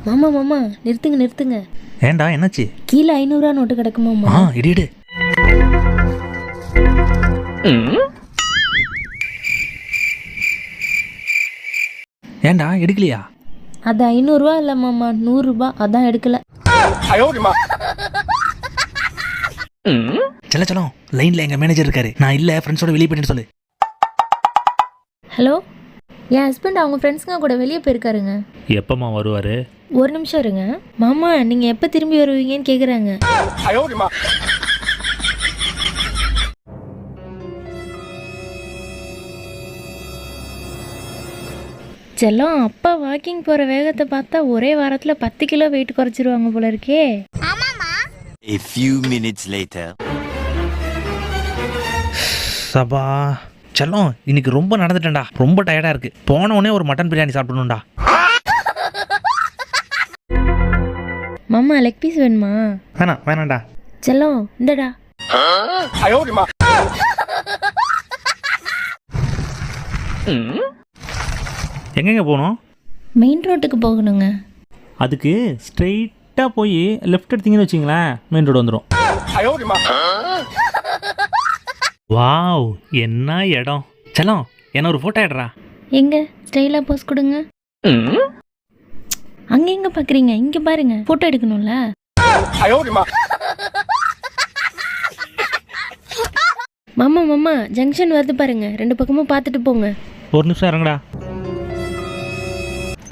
மாமா மாமா நிறுத்துங்க நிறுத்துங்க. ஏண்டா என்னாச்சு? கீழே 500 ரூபா நோட்டு கிடக்குமாமா? இடிடு. ஏண்டா எடுக்கலையா? அது 500 ரூபா இல்லை மாமா, 100 ரூபா, அதான் எடுக்கல. செல்ல செல்லம், லைன்ல எங்க மேனேஜர் இருக்காரு. நான் இல்ல, ஃப்ரெண்ட்ஸோட வெளியே போயிட்டு சொல்லு. ஹலோ, என் ஹஸ்பண்ட் அவங்க ஃப்ரெண்ட்ஸுங்க கூட வெளியே போயிருக்காருங்க. எப்பமா வருவாரு? ஒரு நிமிஷம் இருங்க மாமா, நீங்க எப்ப திரும்பி வருவீங்கன்னு கேக்குறாங்க. செல்லம், அப்பா வாக்கிங் போற வேகத்தை பார்த்தா ஒரே வாரத்துல 10 கிலோ வெயிட் குறைச்சிருவாங்க போல இருக்கே. A few minutes later. சபா செல்லம், இன்னைக்கு ரொம்ப நடந்துட்டேன்டா. ரொம்ப டயர்டா இருக்கு. போன உடனே ஒரு மட்டன் பிரியாணி சாப்பிடணும்டா. மாமா லெக் பீஸ் வேணுமா? வேணாம்டா. செல்லம் இந்தடா. எங்கெங்க போகணும்? மெயின் ரோட்டுக்கு போகணுங்க. அதுக்கு ஸ்ட்ரெயிட்டாக போய் லெஃப்ட் எடுத்தீங்கன்னு வச்சிங்களேன், மெயின் ரோடு வந்துடும். வாவ், என்ன இடம். செல்லம், என்ன ஒரு ஃபோட்டோ எடுறா. எங்க ஸ்டைலா போஸ் கொடுங்க. அங்க எங்க பாக்குறீங்க, இங்க பாருங்க, போட்டோ எடுக்கணும்ல. மாமா மாமா, ஜங்ஷன் வருது பாருங்க, 2 பக்கமும் பார்த்துட்டு போங்க. ஒரு நிமிஷம் இறங்கடா.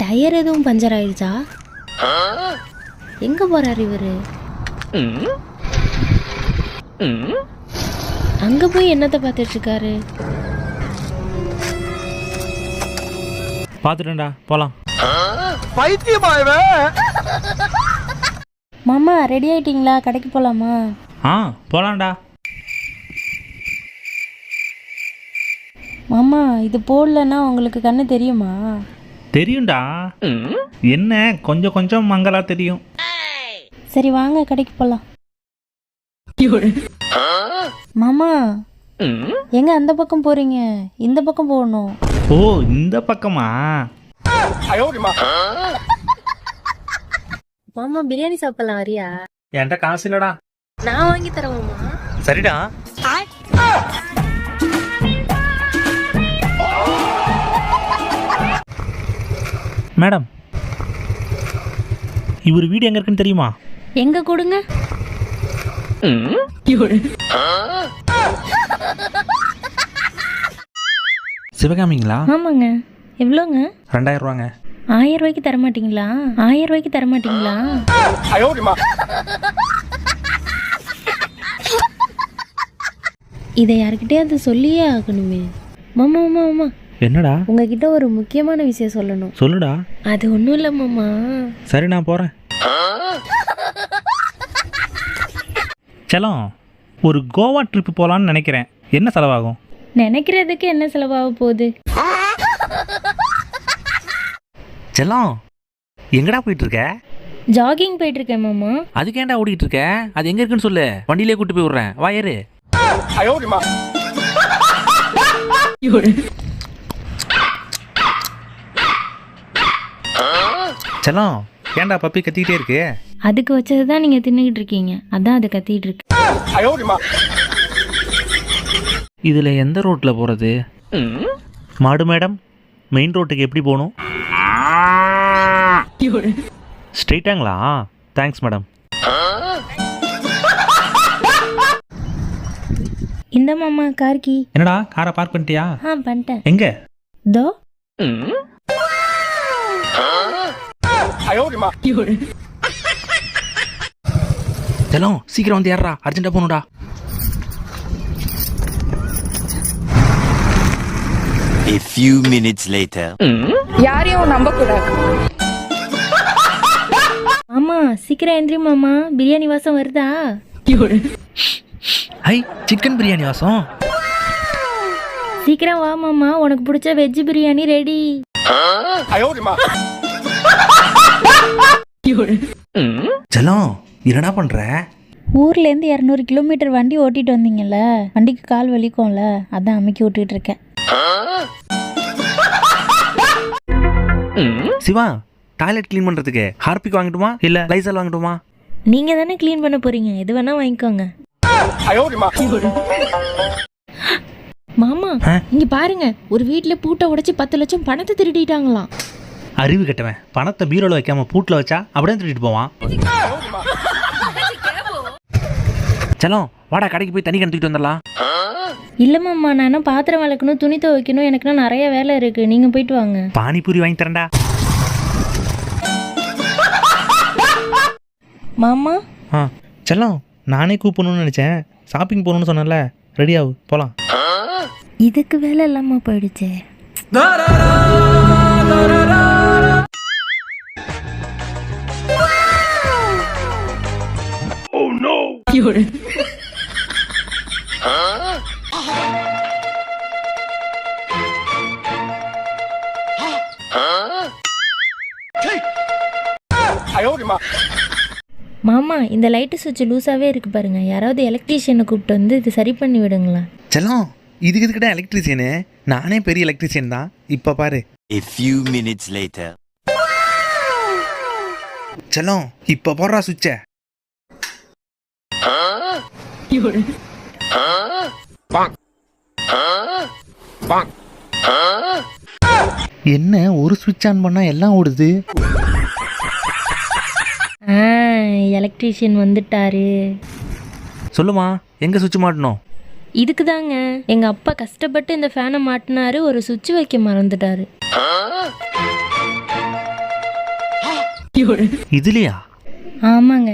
டயர் எதுவும் பஞ்சர் ஆயிடுச்சா? எங்க போறாரு இவரு? அங்க போய் என்னத்தை பார்த்துட்டு இருக்காரு? பார்த்துட்டேன்டா, போலாம். மாமா ரெடி ஆயிட்டீங்களா? கடைக்கு போலாமா? போலாம்டா. மாமா இது போடலன்னா உங்களுக்கு கண்ணு தெரியுமா? தெரியும்டா. என்ன கொஞ்சம் கொஞ்சம் மங்களா தெரியும். சரி வாங்க கடைக்கு போலாம். மாமா எங்க அந்த பக்கம் போறீங்க? இந்த பக்கம் போகணும். ஓ, இந்த பக்கமா? மாமா பிரியாணி சாப்பிடலாம், வரியா? என்கிட்ட காசு இல்லடா. நான் வாங்கி தரேன் மாமா. சரிடா. மேடம், இவர் வீடு எங்க இருக்குன்னு தெரியுமா? எங்க கொடுங்க. சிவகாமிங்களா? ஆமாங்க. எவ்வளோங்க? 2000 ரூபாங்க. 1000 ரூபாய்க்கு தர மாட்டீங்களா? 1000 ரூபாய்க்கு தர மாட்டீங்களா? இதை யாருக்கிட்டே சொல்லியே ஆகணுமே. மாமா மாமா மாமா, என்னடா? உங்ககிட்ட ஒரு முக்கியமான விஷயம் சொல்லணும். சொல்லுடா. அது ஒன்றும் இல்லை மாமா. சரி, நான் போறேன். செல்லம், ஒரு கோவா ட்ரிப் போலான்னு நினைக்கிறேன். என்ன செலவாகும்? நினைக்கிறதுக்கு என்ன செலவாக போகுது? செல்லம், எங்கடா போயிட்டு இருக்க? ஜாகிங் போயிட்டு இருக்கேன் மாமா. அதுக்கு ஏன்டா ஓடிட்டு இருக்க? அது எங்க இருக்குன்னு சொல்லு, வண்டியிலே கூட்டு போய் விடுறேன். வா ஏறு. செல்லம், ஏன்டா பப்பி கத்திக்கிட்டே இருக்கு? அதுக்கு வச்சது தான் நீங்கள் தின்னுக்கிட்டு இருக்கீங்க, அதான் அது கத்திட்டு இருக்கு. இதுல எந்த ரோட்ல போறது? மாடு மேடம், மெயின் ரோட்டுக்கு எப்படி போகணும்? ஸ்ட்ரெயிட்டாங்களா? Thanks madam. இந்த மாமா கார்கி. என்னடா, காரை பார்க் பண்ணிட்டியா? பண்ணிட்டேன். எங்க? தோ. செல்லம், சீக்கிரம் வந்து ஏறா, அர்ஜென்ட்டா போகணும்டா. A few minutes later. யாரையும் நம்ப கூடாது. மாமா சீக்கிரம் எந்திரி மாமா, பிரியாணி வாசம் வருதா? ஹை, சிக்கன் பிரியாணி வாசம். சீக்கிரம் வா மாமா, உனக்கு பிடிச்ச வெஜ் பிரியாணி ரெடி. செல்லம், என்னடா பண்ற? ஊர்லேருந்து 200 கிலோமீட்டர் வண்டி ஓட்டிட்டு வந்தீங்கல்ல, வண்டிக்கு கால் வலிக்கும்ல, அதான் அமுக்கி விட்டுட்டு இருக்கேன். சிவா, டாய்லெட் க்ளீன் பண்ணுறதுக்கு ஹார்பிக் வாங்கட்டுமா இல்லை லைசால் வாங்கட்டுமா? நீங்கள் தானே க்ளீன் பண்ண போகிறீங்க, எது வேணால் வாங்கிக்கோங்க. மாமா இங்கே பாருங்க, ஒரு வீட்டில் பூட்டை உடைச்சி 10 லட்சம் பணத்தை திருடிட்டாங்களாம். அறிவு கட்டவன் பணத்தை பீரோவில் வைக்காம பூட்டில் வச்சா அப்படியே திருடிட்டு போவான். செல்லம் வாடா, கடைக்கு போய் தண்ணி கணத்துக்கிட்டு வந்துடலாம். இல்லை மாமா, நான் என்ன பாத்திரம் வளர்க்கணும், துணி துவைக்கணும், எனக்குன்னா நிறைய வேலை இருக்குது, நீங்கள் போயிட்டு வாங்க. பானிபூரி வாங்கி தரேன்டா. மாமா செல்லம் நானே கூப்பிடணும்னு நினச்சேன், ஷாப்பிங் போகணுன்னு சொன்னல, ரெடி ஆகு போகலாம். இதுக்கு வேலை இல்லாமல் போயிடுச்சே. மாமா இந்த லைட்டு சுவிட்ச் லூஸாகவே இருக்கு பாருங்க, யாராவது எலக்ட்ரீஷியனை கூப்பிட்டு வந்து இது சரி பண்ணி விடுங்களேன். செல்லம் இதுக்கு கிட்ட எலக்ட்ரிஷியனு, நானே பெரிய எலக்ட்ரிஷியன் தான். இப்போ பாரு. A few minutes later. செல்லம் இப்போ போடுறா சுவிட்சை. என்ன ஒரு சுவிட்ச் ஆன் பண்ணா எல்லாம் ஓடுது? எலக்ட்ரீஷியன் வந்துட்டாரு. சொல்லுமா, எங்க சுவிட்ச் மாட்டணும்? இதுக்கு தாங்க எங்கள் அப்பா கஷ்டப்பட்டு இந்த ஃபேனை மாட்டினாரு, ஒரு சுவிட்ச் வைக்க மறந்துட்டாரு. இதுலையா? ஆமாங்க.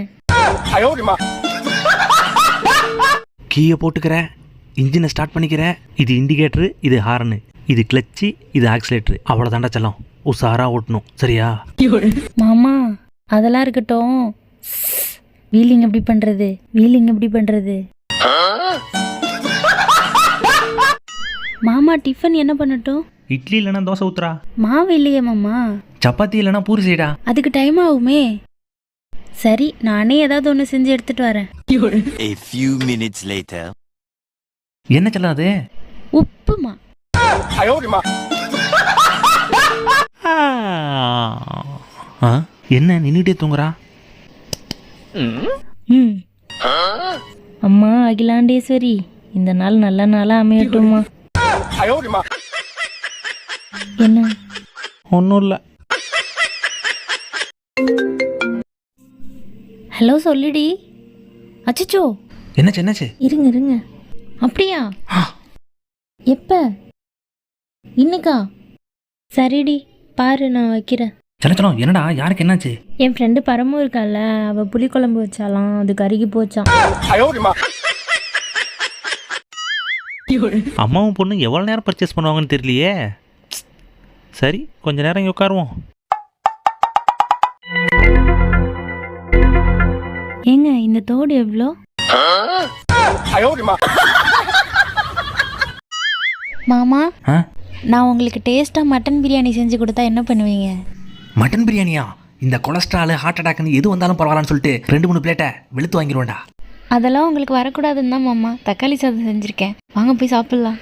கீயை போட்டுக்கிறேன், இன்ஜினை ஸ்டார்ட் பண்ணிக்கிறேன். இது இண்டிகேட்டரு, இது ஹார்னு, இது கிளச்சு, இது ஆக்சிலேட்டரு. அவ்வளோதாண்டா செல்லம், உஷாராக ஓட்டணும் சரியா? மாமா அதெல்லாம் இருக்கட்டும், வீலிங் எப்படி பண்ணுறது, வீலிங் எப்படி பண்ணுறது? மாமா டிஃபன் என்ன பண்ணட்டும்? இட்லி இல்லைன்னா தோசை ஊத்துறா. மாவு இல்லையே மாமா. சப்பாத்தி இல்லைன்னா பூரி செய்டா. அதுக்கு டைம் ஆகுமே. சரி நானே ஏதாவது ஒன்று செஞ்சு எடுத்துட்டு வரேன். A few minutes later. என்ன செல்லம் அது? உப்புமா. என்ன நின்றுட்டே தூங்குறா? அம்மா அகிலாண்டேஸ்வரி, இந்த நாள் நல்ல நாளாக அமையட்டுமா. என்ன? ஒன்றும் இல்லை. ஹலோ சொல்லுடி. அச்சச்சோ என்னாச்சு என்னாச்சு? இருங்க இருங்க. அப்படியா? எப்ப? இன்னைக்கா? சரிடி பாரு, நான் வைக்கிறேன். செல்லம் என்னடா, யாருக்கு என்னாச்சு? என் ஃப்ரெண்டு பரமும் இருக்கால, அவள் புளிக்குழம்பு வச்சாலாம், அது கருகி போச்சான். அம்மாவும் பொண்ணு எவ்வளோ நேரம் பர்ச்சேஸ் பண்ணுவாங்கன்னு தெரியலையே. சரி கொஞ்ச நேரம் இங்கே உட்காருவோம். ஏங்க இந்த தோடு எவ்வளோ? மாமா நான் உங்களுக்கு டேஸ்ட்டாக மட்டன் பிரியாணி செஞ்சு கொடுத்தா என்ன பண்ணுவீங்க? மட்டன் பிரியாணியா? இந்த கொலஸ்ட்ரால் ஹார்ட் அட்டாக்னு எது வந்தாலும் பரவாயில்லன்னு சொல்லிட்டு 2-3 பிளேட்டை வெளுத்து வாங்கிடுவேன்டா. அதெல்லாம் உங்களுக்கு வரக்கூடாதுன்னு தான் மாமா தக்காளி சாதம் செஞ்சுருக்கேன், வாங்க போய் சாப்பிட்லாம்.